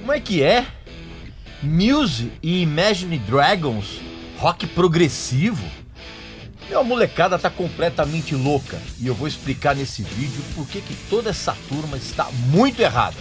Como é que é? Muse e Imagine Dragons, rock progressivo? Meu, a molecada tá completamente louca e eu vou explicar nesse vídeo por que toda essa turma está muito errada.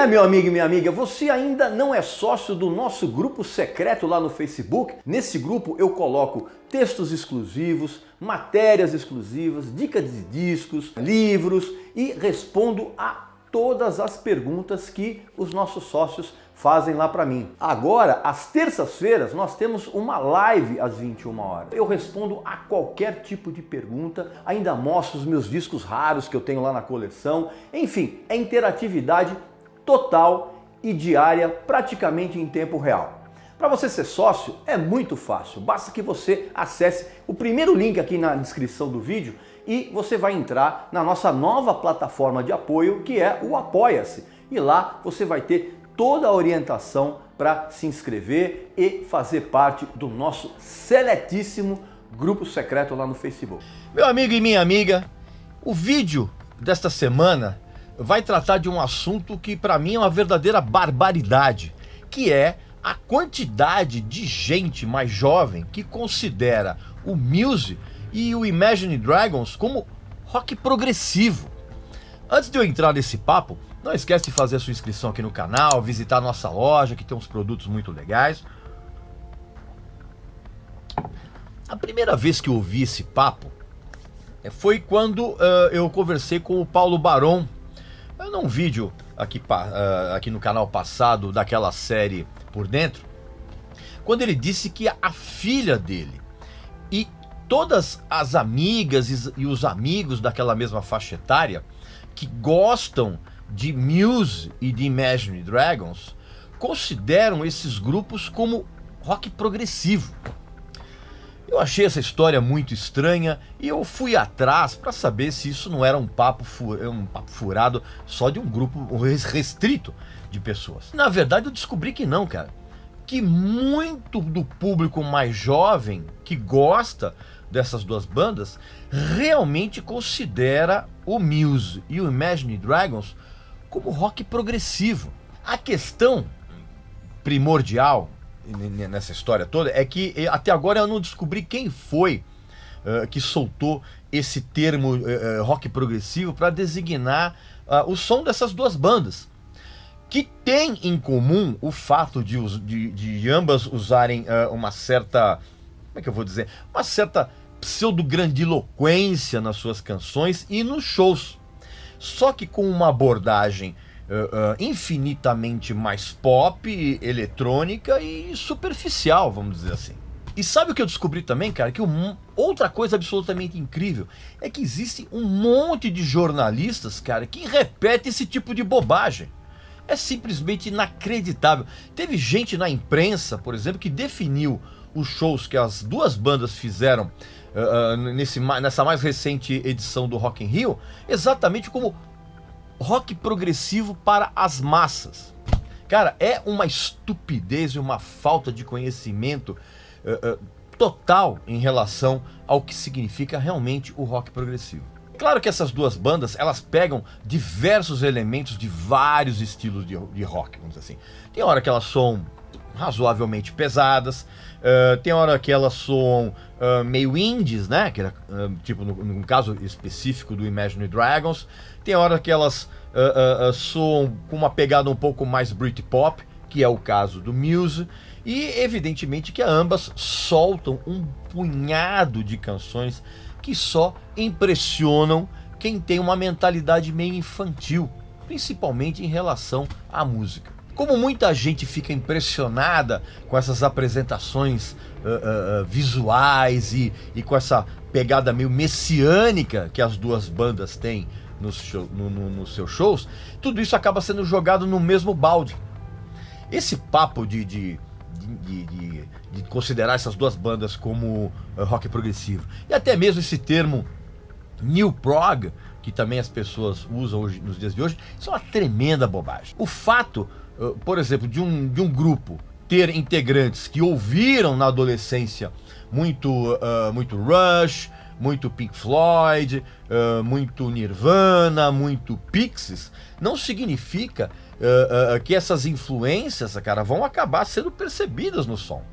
Meu amigo e minha amiga, você ainda não é sócio do nosso grupo secreto lá no Facebook? Nesse grupo eu coloco textos exclusivos, matérias exclusivas, dicas de discos, livros e respondo a todas as perguntas que os nossos sócios fazem lá para mim. Agora, às terças-feiras, nós temos uma live às 21 horas. Eu respondo a qualquer tipo de pergunta, ainda mostro os meus discos raros que eu tenho lá na coleção. Enfim, é interatividade total e diária, praticamente em tempo real. Para você ser sócio é muito fácil, basta que você acesse o primeiro link aqui na descrição do vídeo e você vai entrar na nossa nova plataforma de apoio, que é o Apoia-se. E lá você vai ter toda a orientação para se inscrever e fazer parte do nosso seletíssimo grupo secreto lá no Facebook. Meu amigo e minha amiga, o vídeo desta semana vai tratar de um assunto que para mim é uma verdadeira barbaridade, que é a quantidade de gente mais jovem que considera o Muse e o Imagine Dragons como rock progressivo. Antes de eu entrar nesse papo, não esquece de fazer a sua inscrição aqui no canal, visitar a nossa loja que tem uns produtos muito legais. A primeira vez que eu ouvi esse papo foi quando eu conversei com o Paulo Barão, num vídeo aqui no canal passado daquela série Por Dentro, quando ele disse que a filha dele e todas as amigas e os amigos daquela mesma faixa etária que gostam de Muse e de Imagine Dragons consideram esses grupos como rock progressivo. Eu achei essa história muito estranha e eu fui atrás para saber se isso não era um papo furado só de um grupo restrito de pessoas. Na verdade eu descobri que não, cara. Que muito do público mais jovem que gosta dessas duas bandas realmente considera o Muse e o Imagine Dragons como rock progressivo. A questão primordial nessa história toda é que até agora eu não descobri quem foi que soltou esse termo rock progressivo para designar o som dessas duas bandas, que tem em comum o fato de ambas usarem uma certa, como é que eu vou dizer, uma certa pseudo-grandiloquência nas suas canções e nos shows, só que com uma abordagem infinitamente mais pop, eletrônica e superficial, vamos dizer assim. E sabe o que eu descobri também, cara? Que outra coisa absolutamente incrível é que existe um monte de jornalistas, cara, que repetem esse tipo de bobagem. É simplesmente inacreditável. Teve gente na imprensa, por exemplo, que definiu os shows que as duas bandas fizeram nessa mais recente edição do Rock in Rio exatamente como rock progressivo para as massas. Cara, é uma estupidez e uma falta de conhecimento total em relação ao que significa realmente o rock progressivo. Claro que essas duas bandas, elas pegam diversos elementos de vários estilos de rock, vamos dizer assim. Tem hora que elas são razoavelmente pesadas, tem hora que elas soam meio indies, né? Que era, tipo no caso específico do Imagine Dragons. Tem hora que elas soam com uma pegada um pouco mais Britpop, que é o caso do Muse. E evidentemente que ambas soltam um punhado de canções que só impressionam quem tem uma mentalidade meio infantil, principalmente em relação à música. Como muita gente fica impressionada com essas apresentações visuais e com essa pegada meio messiânica que as duas bandas têm nos seus shows, tudo isso acaba sendo jogado no mesmo balde. Esse papo de considerar essas duas bandas como rock progressivo e até mesmo esse termo New Prog, que também as pessoas usam hoje, nos dias de hoje, isso é uma tremenda bobagem. O fato, por exemplo, de um grupo ter integrantes que ouviram na adolescência muito Rush, muito Pink Floyd, muito Nirvana, muito Pixies, não significa que essas influências, cara, vão acabar sendo percebidas no som.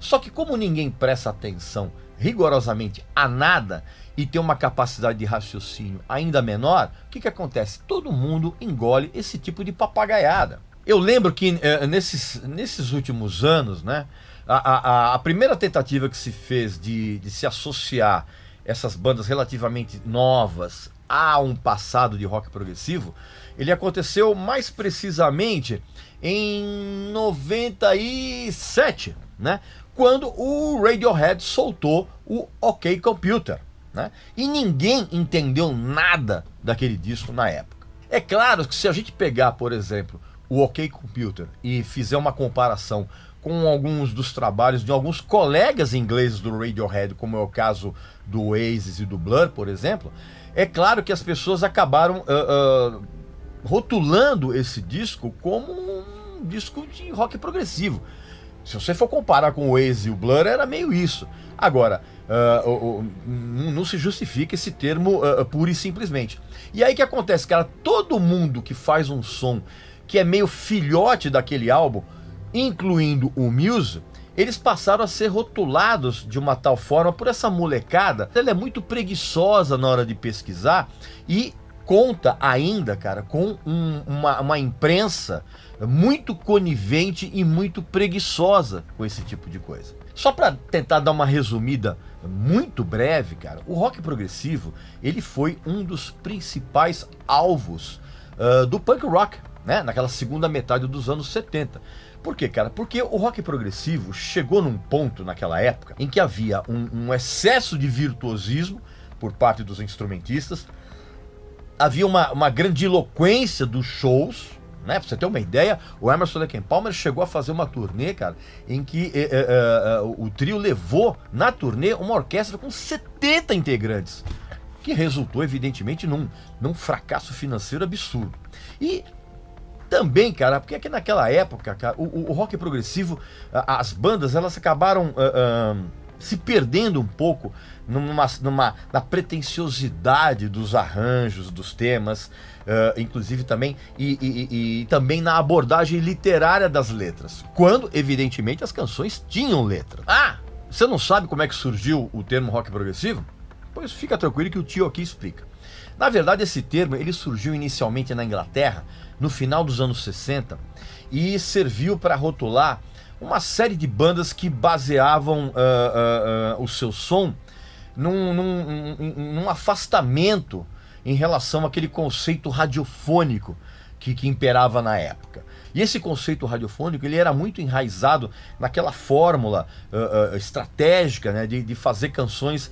Só que como ninguém presta atenção rigorosamente a nada e tem uma capacidade de raciocínio ainda menor, o que acontece? Todo mundo engole esse tipo de papagaiada. Eu lembro que nesses últimos anos, né, a primeira tentativa que se fez de se associar essas bandas relativamente novas a um passado de rock progressivo, ele aconteceu mais precisamente em 97, né, quando o Radiohead soltou o OK Computer, né, e ninguém entendeu nada daquele disco na época. É claro que se a gente pegar, por exemplo, o OK Computer e fizer uma comparação com alguns dos trabalhos de alguns colegas ingleses do Radiohead, como é o caso do Oasis e do Blur, por exemplo, é claro que as pessoas acabaram rotulando esse disco como um disco de rock progressivo. Se você for comparar com o Oasis e o Blur, era meio isso. Agora, não se justifica esse termo pura e simplesmente. E aí o que acontece, cara? Todo mundo que faz um som que é meio filhote daquele álbum, incluindo o Muse, eles passaram a ser rotulados de uma tal forma por essa molecada. Ela é muito preguiçosa na hora de pesquisar e conta ainda, cara, com uma imprensa muito conivente e muito preguiçosa com esse tipo de coisa. Só para tentar dar uma resumida muito breve, cara, o rock progressivo, ele foi um dos principais alvos do punk rock, né, naquela segunda metade dos anos 70. Por quê, cara? Porque o rock progressivo chegou num ponto naquela época em que havia um excesso de virtuosismo por parte dos instrumentistas, havia uma grandiloquência dos shows, né? Pra você ter uma ideia, o Emerson Lake and Palmer chegou a fazer uma turnê, cara, em que o trio levou na turnê uma orquestra com 70 integrantes, que resultou evidentemente num fracasso financeiro absurdo. E também, cara, porque aqui naquela época, cara, o rock progressivo, as bandas, elas acabaram se perdendo um pouco na pretensiosidade dos arranjos, dos temas, inclusive também, e também na abordagem literária das letras, quando, evidentemente, as canções tinham letra. Ah, você não sabe como é que surgiu o termo rock progressivo? Pois fica tranquilo que o tio aqui explica. Na verdade, esse termo ele surgiu inicialmente na Inglaterra, no final dos anos 60, e serviu para rotular uma série de bandas que baseavam o seu som num afastamento em relação àquele conceito radiofônico que imperava na época. E esse conceito radiofônico ele era muito enraizado naquela fórmula estratégica, né, de fazer canções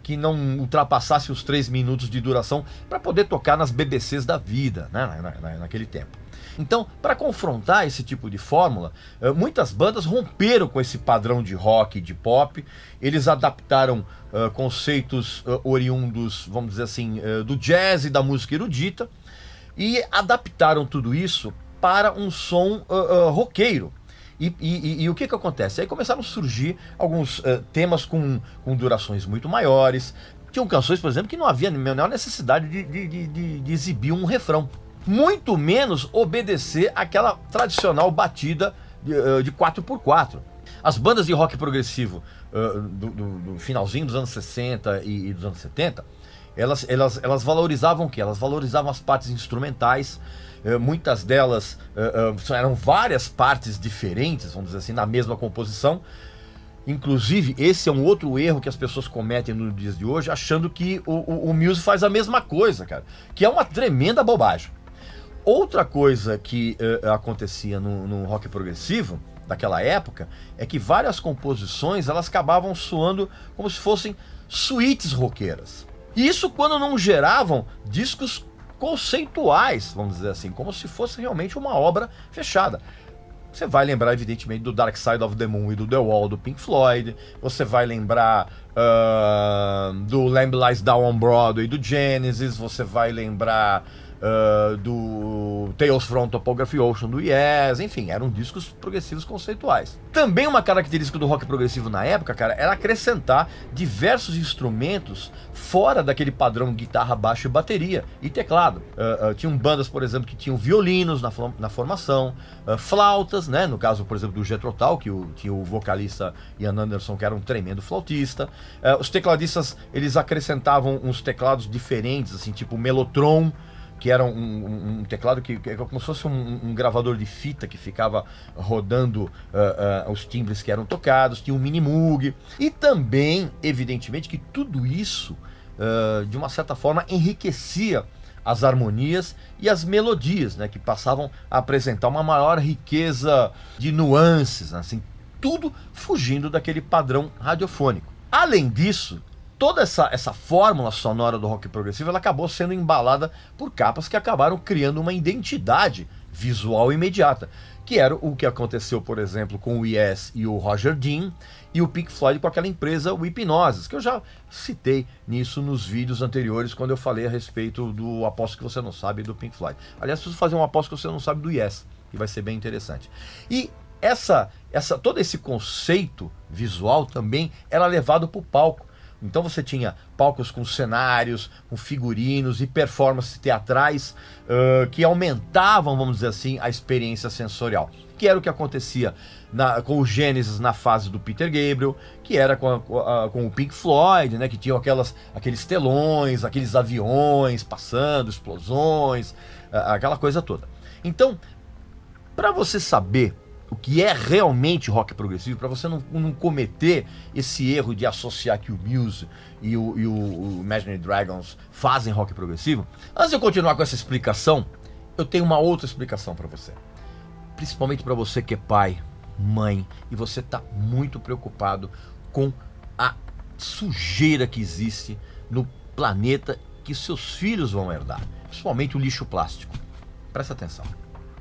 que não ultrapassassem os 3 minutos de duração para poder tocar nas BBCs da vida, né, naquele tempo. Então, para confrontar esse tipo de fórmula, muitas bandas romperam com esse padrão de rock e de pop. Eles adaptaram conceitos oriundos, vamos dizer assim, do jazz e da música erudita, e adaptaram tudo isso para um som roqueiro. E o que acontece? Aí começaram a surgir alguns temas com durações muito maiores. Tinham canções, por exemplo, que não havia a menor necessidade de exibir um refrão, muito menos obedecer àquela tradicional batida de 4x4. As bandas de rock progressivo do finalzinho dos anos 60 e dos anos 70, elas valorizavam o quê? Elas valorizavam as partes instrumentais. Muitas delas eram várias partes diferentes, vamos dizer assim, na mesma composição. Inclusive, esse é um outro erro que as pessoas cometem nos dias de hoje, achando que o Muse faz a mesma coisa, cara, que é uma tremenda bobagem. Outra coisa que acontecia no rock progressivo daquela época é que várias composições elas acabavam soando como se fossem suítes roqueiras. E isso quando não geravam discos conceituais, vamos dizer assim, como se fosse realmente uma obra fechada. Você vai lembrar, evidentemente, do Dark Side of the Moon e do The Wall, do Pink Floyd. Você vai lembrar do Lamb Lies Down on Broadway, do Genesis. Você vai lembrar do Tales from Topography Ocean do Yes, enfim, eram discos progressivos conceituais. Também uma característica do rock progressivo na época, cara, era acrescentar diversos instrumentos fora daquele padrão guitarra, baixo e bateria e teclado. Tinham bandas, por exemplo, que tinham violinos na formação, flautas, né, no caso, por exemplo, do Jethro Tull, que tinha o vocalista Ian Anderson, que era um tremendo flautista. Os tecladistas, eles acrescentavam uns teclados diferentes, assim, tipo o Mellotron, que era um teclado que é como se fosse um gravador de fita que ficava rodando os timbres que eram tocados, tinha um Mini Moog, e também, evidentemente, que tudo isso, de uma certa forma, enriquecia as harmonias e as melodias, né, que passavam a apresentar uma maior riqueza de nuances, né, assim, tudo fugindo daquele padrão radiofônico. Além disso, toda essa fórmula sonora do rock progressivo, ela acabou sendo embalada por capas que acabaram criando uma identidade visual imediata, que era o que aconteceu, por exemplo, com o Yes e o Roger Dean, e o Pink Floyd com aquela empresa, o Hipgnosis, que eu já citei nisso nos vídeos anteriores, quando eu falei a respeito do Aposto que Você Não Sabe do Pink Floyd. Aliás, preciso fazer um Aposto que Você Não Sabe do Yes, que vai ser bem interessante. E todo esse conceito visual também era levado para o palco. Então você tinha palcos com cenários, com figurinos e performances teatrais que aumentavam, vamos dizer assim, a experiência sensorial. Que era o que acontecia com o Genesis na fase do Peter Gabriel, que era com o Pink Floyd, né, que tinham aqueles telões, aqueles aviões passando, explosões, aquela coisa toda. Então, para você saber o que é realmente rock progressivo, para você não cometer esse erro de associar que o Muse e o Imagine Dragons fazem rock progressivo, antes de eu continuar com essa explicação, eu tenho uma outra explicação para você. Principalmente para você que é pai, mãe, e você está muito preocupado com a sujeira que existe no planeta que seus filhos vão herdar, principalmente o lixo plástico. Presta atenção.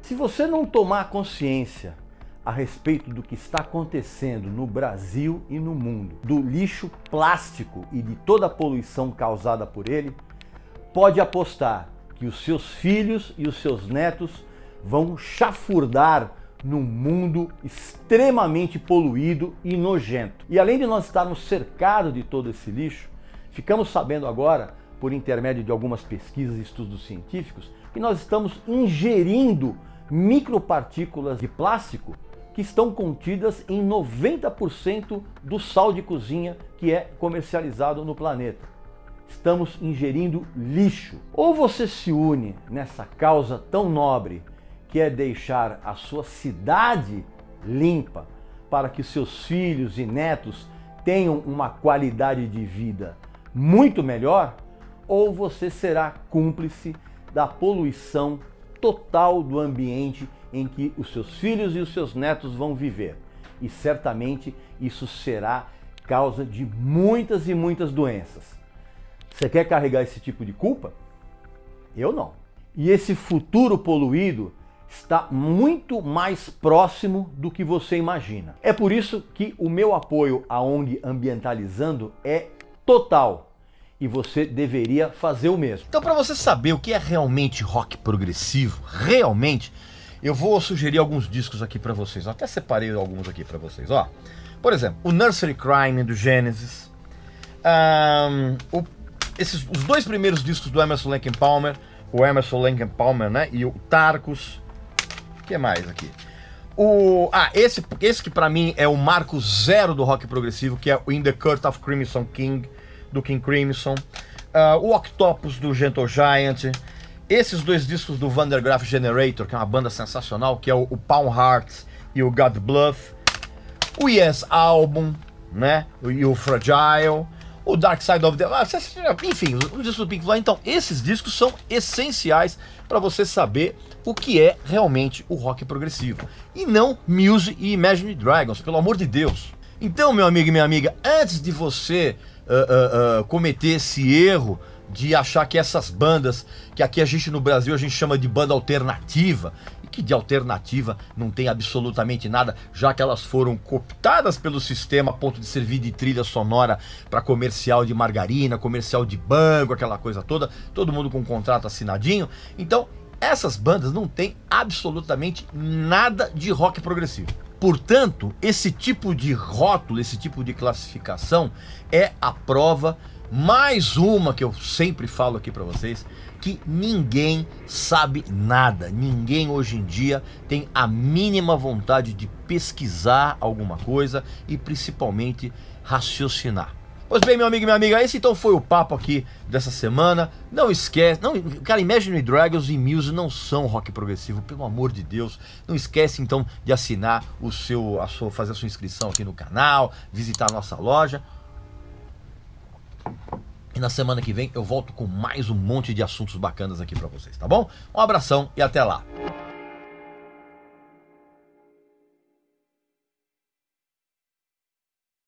Se você não tomar consciência a respeito do que está acontecendo no Brasil e no mundo, do lixo plástico e de toda a poluição causada por ele, pode apostar que os seus filhos e os seus netos vão chafurdar num mundo extremamente poluído e nojento. E além de nós estarmos cercados de todo esse lixo, ficamos sabendo agora, por intermédio de algumas pesquisas e estudos científicos, que nós estamos ingerindo micropartículas de plástico que estão contidas em 90% do sal de cozinha que é comercializado no planeta. Estamos ingerindo lixo. Ou você se une nessa causa tão nobre, que é deixar a sua cidade limpa, para que seus filhos e netos tenham uma qualidade de vida muito melhor, ou você será cúmplice da poluição total do ambiente em que os seus filhos e os seus netos vão viver. E certamente isso será causa de muitas e muitas doenças. Você quer carregar esse tipo de culpa? Eu não. E esse futuro poluído está muito mais próximo do que você imagina. É por isso que o meu apoio à ONG Ambientalizando é total. E você deveria fazer o mesmo. Então, para você saber o que é realmente rock progressivo, realmente, eu vou sugerir alguns discos aqui para vocês. Eu até separei alguns aqui para vocês. Ó, por exemplo, o Nursery Crime do Genesis, os dois primeiros discos do Emerson Lake and Palmer, o Emerson Lake and Palmer, né, e o Tarkus. O que mais aqui? Esse que para mim é o marco zero do rock progressivo, que é o In the Court of Crimson King, do King Crimson, o Octopus do Gentle Giant, esses dois discos do Vandergraaf Generator, que é uma banda sensacional, que é o Palm Hearts e o God Bluff, o Yes Album, né, e o Fragile, o Dark Side of the... enfim, os discos do Pink Floyd. Então, esses discos são essenciais para você saber o que é realmente o rock progressivo, e não Muse e Imagine Dragons, pelo amor de Deus. Então, meu amigo e minha amiga, antes de você cometer esse erro de achar que essas bandas, que aqui a gente no Brasil a gente chama de banda alternativa, e que de alternativa não tem absolutamente nada, já que elas foram cooptadas pelo sistema a ponto de servir de trilha sonora para comercial de margarina, comercial de banco, aquela coisa toda, todo mundo com um contrato assinadinho. Então, essas bandas não têm absolutamente nada de rock progressivo. Portanto, esse tipo de rótulo, esse tipo de classificação é a prova, mais uma que eu sempre falo aqui para vocês, que ninguém sabe nada, ninguém hoje em dia tem a mínima vontade de pesquisar alguma coisa e principalmente raciocinar. Pois bem, meu amigo e minha amiga, esse então foi o papo aqui dessa semana. Não esquece, cara, Imagine Dragons e Muse não são rock progressivo, pelo amor de Deus. Não esquece então de assinar fazer a sua inscrição aqui no canal, visitar a nossa loja. E na semana que vem eu volto com mais um monte de assuntos bacanas aqui pra vocês, tá bom? Um abração e até lá.